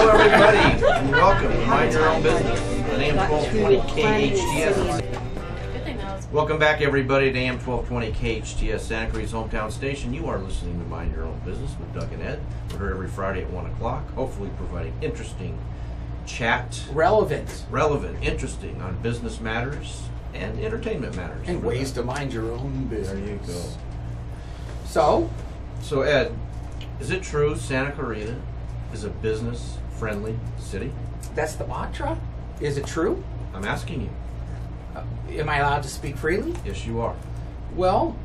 Hello, everybody, and welcome to Mind Your Own Business on AM1220 KHTS. Welcome back, everybody, to AM1220 KHTS, Santa Cruz hometown station. You are listening to Mind Your Own Business with Doug and Ed. We're here every Friday at 1 o'clock, hopefully providing interesting chat. Relevant, interesting on business matters and entertainment matters. and ways to mind your own business. There you go. So, Ed, is it true Santa Clarita is a business-friendly city? that's the mantra? Is it true? I'm asking you. Am I allowed to speak freely? Yes, you are. Well,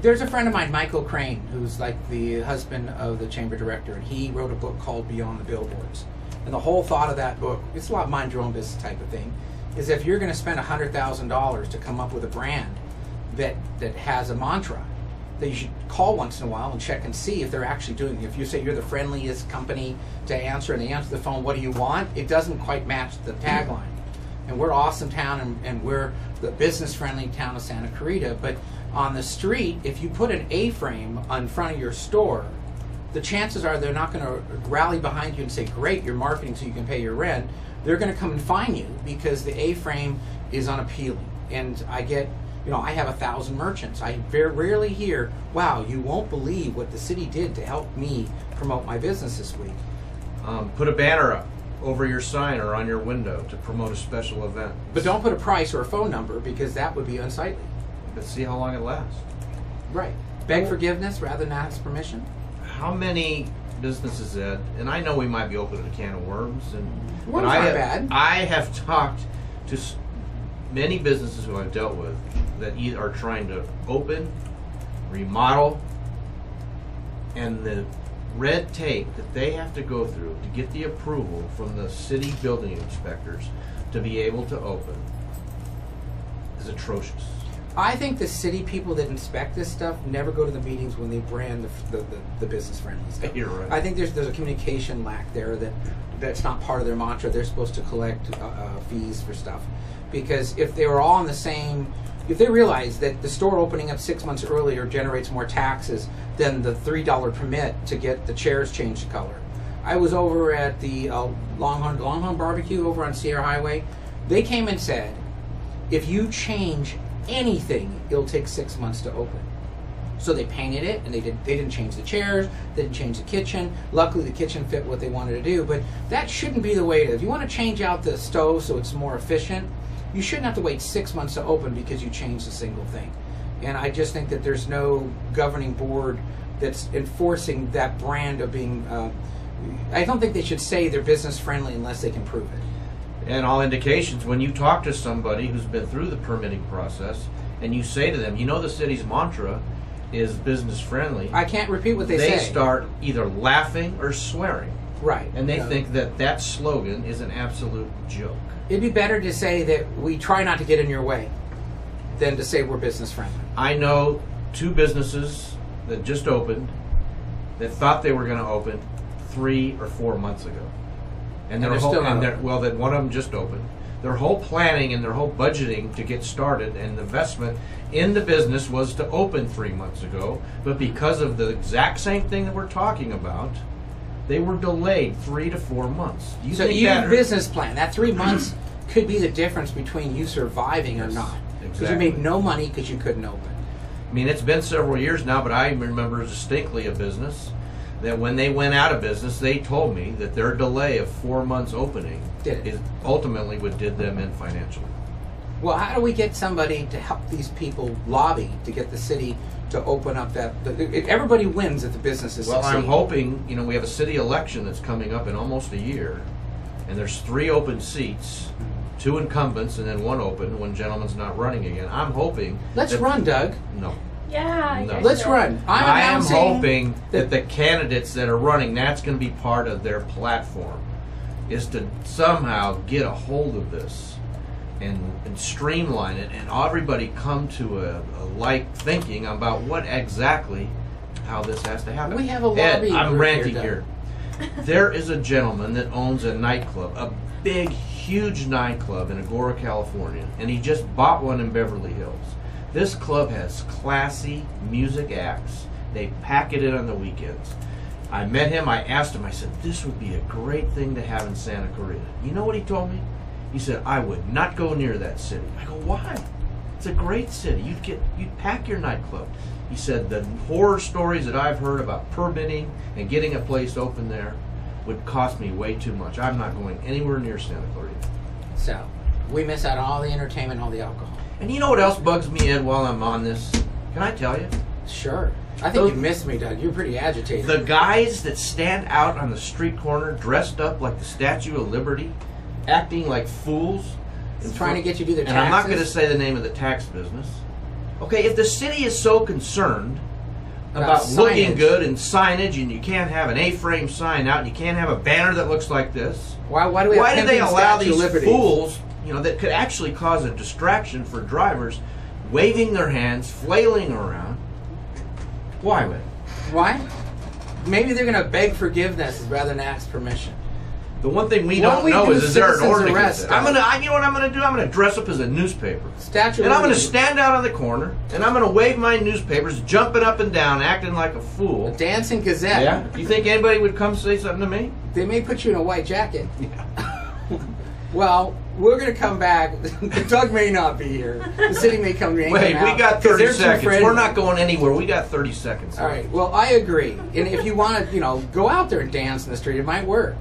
there's a friend of mine, Michael Crane, who's like the husband of the chamber director, and he wrote a book called Beyond the Billboards. And the whole thought of that book, it's a lot mind your own business type of thing, is if you're going to spend $100,000 to come up with a brand that has a mantra, that you should call once in a while and check and see if they're actually doing it. If you say you're the friendliest company to answer and they answer the phone, what do you want? It doesn't quite match the tagline. And we're awesome town, and we're the business-friendly town of Santa Clarita, but on the street, if you put an A-frame on front of your store, the chances are they're not going to rally behind you and say, great, you're marketing so you can pay your rent. They're going to come and fine you because the A-frame is unappealing. And I get, I have 1,000 merchants. I very rarely hear, wow, you won't believe what the city did to help me promote my business this week. Put a banner up over your sign or on your window to promote a special event. But don't put a price or a phone number because that would be unsightly. But see how long it lasts. Right. Beg forgiveness rather than ask permission. How many businesses, Ed, and I know we might be opening a can of worms, Worms aren't bad. I have talked to many businesses who I've dealt with that either are trying to open, remodel, and the red tape that they have to go through to get the approval from the city building inspectors to be able to open is atrocious. I think the city people that inspect this stuff never go to the meetings when they brand the business friendly stuff. You're right. I think there's a communication lack there that's not part of their mantra. They're supposed to collect fees for stuff, because if they were all on the same, if they realize that the store opening up 6 months earlier generates more taxes than the $3 permit to get the chairs changed color. I was over at the Longhorn Barbecue over on Sierra Highway. They came and said, if you change anything, it'll take 6 months to open. So they painted it, and they didn't change the chairs, they didn't change the kitchen. Luckily the kitchen fit what they wanted to do, but that shouldn't be the way to. If you want to change out the stove so it's more efficient, you shouldn't have to wait 6 months to open because you changed a single thing. And I just think that there's no governing board that's enforcing that brand of being, I don't think they should say they're business friendly unless they can prove it. And all indications, when you talk to somebody who's been through the permitting process and you say to them, the city's mantra is business friendly. I can't repeat what they say. They start either laughing or swearing. Right. And they think that slogan is an absolute joke. It'd be better to say that we try not to get in your way than to say we're business friendly. I know 2 businesses that just opened that thought they were going to open 3 or 4 months ago. And they're still not open. Well, then one of them just opened. Their whole planning and their whole budgeting to get started and the investment in the business was to open 3 months ago, but because of the exact same thing that we're talking about, they were delayed 3 to 4 months. So you have a business plan. That 3 months could be the difference between you surviving or not. Because Exactly. you made no money because you couldn't open. I mean, it's been several years now, but I remember distinctly a business that when they went out of business, they told me that their delay of 4 months opening is ultimately what did them in financially. Well, how do we get somebody to help these people lobby to get the city to open up that? Everybody wins if the businesses Well, succeed. I'm hoping, we have a city election that's coming up in almost a year, and there's 3 open seats, 2 incumbents, and then 1 open. One gentleman's not running again. I'm hoping. Let's run, Doug. No. Yeah. No. Let's run. I am hoping that the candidates that are running, that's going to be part of their platform, is to somehow get a hold of this and streamline it, and everybody come to a like thinking about what exactly how this has to happen. We have a Ed, lobby. I'm ranting here. There is a gentleman that owns a nightclub, a big, huge nightclub in Agora, California, and he just bought one in Beverly Hills. This club has classy music acts. They pack it in on the weekends. I met him, I asked him, I said, this would be a great thing to have in Santa Clarita. You know what he told me? He said, I would not go near that city. I go, why? It's a great city. You'd pack your nightclub. He said, the horror stories that I've heard about permitting and getting a place open there would cost me way too much. I'm not going anywhere near Santa Clarita. So, we miss out on all the entertainment, all the alcohol. And you know what else bugs me, Ed, while I'm on this? Can I tell you? Sure. I think you missed me, Doug. You're pretty agitated. The guys that stand out on the street corner dressed up like the Statue of Liberty, acting like fools. Trying to get you to do their taxes. And I'm not going to say the name of the tax business. Okay, if the city is so concerned about looking good and signage, and you can't have an A-frame sign out, and you can't have a banner that looks like this, why do they allow these fools, you know, that could actually cause a distraction for drivers, waving their hands, flailing around? Why, Ed? Why? Maybe they're going to beg forgiveness rather than ask permission. The one thing we don't know is there an order against it? You know what I'm gonna do? I'm gonna dress up as a newspaper. And I'm gonna stand out on the corner, and I'm gonna wave my newspapers, jumping up and down, acting like a fool. A dancing gazette. Yeah? Do you think anybody would come say something to me? They may put you in a white jacket. Yeah. Well, we're gonna come back. Doug may not be here. The city may come to me. Wait, we got 30 seconds. We're not going anywhere. We got 30 seconds. All right. Well, I agree. And if you want to, you know, go out there and dance in the street, it might work.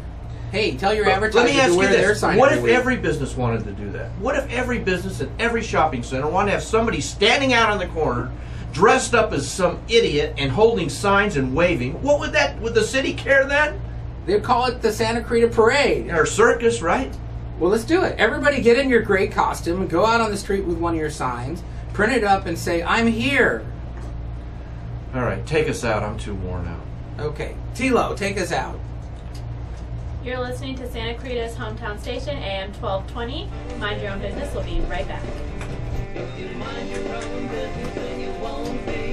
Hey, tell your advertisers to wear their sign. What if every business wanted to do that? What if every business and every shopping center wanted to have somebody standing out on the corner, dressed up as some idiot and holding signs and waving? What would that? Would the city care then? They'd call it the Santa Clarita Parade or circus, right? Well, let's do it. Everybody, get in your gray costume and go out on the street with one of your signs, print it up, and say, "I'm here." All right, take us out. I'm too worn out. Okay, Tilo, take us out. You're listening to Santa Clarita's hometown station, AM1220. Mind your own business. We'll be right back. If you mind your own business, then you won't be